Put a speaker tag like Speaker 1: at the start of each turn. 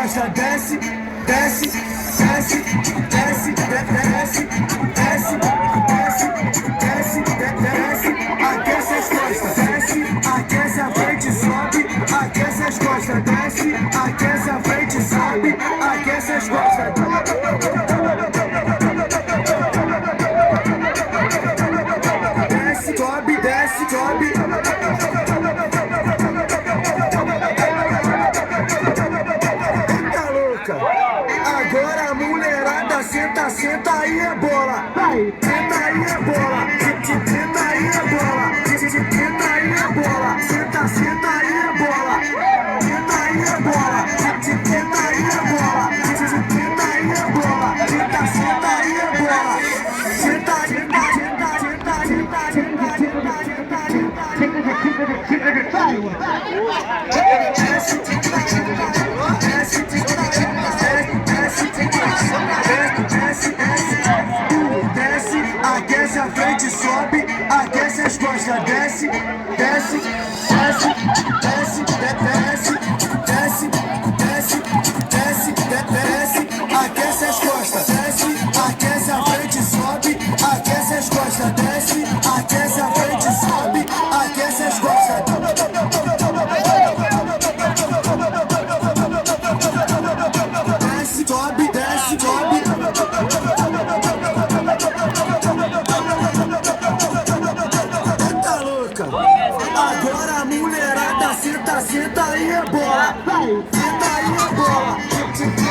Speaker 1: costas, desce, desce, desce, desce, desce, desce, desce, desce, desce, aquece as costas, desce, aquece a frente, sobe, aquece as costas, desce, aquece a frente, sobe, aquece as costas. Desce, sobe, desce, sobe. Eita louca! Agora a mulherada senta, senta aí é bola. Senta aí é bola. Senta aí é bola. Senta aí é bola. Senta, senta aí é bola. Senta aí é bola. Senta aí é bola. Senta aí é bola. Senta, senta aí é bola. Senta, senta, senta, senta, senta, senta, desce, aquece a frente, sobe, aquece as costas, desce, desce, desce, desce, desce, desce, desce, desce, desce, aquece as costas, desce, aquece a frente, sobe, aquece as costas, desce, aquece a frente, sobe, aquece as costas. Desce, sobe, desce, sobe. Eita louca! Agora a mulherada senta, senta aí é bola. Senta aí é bola.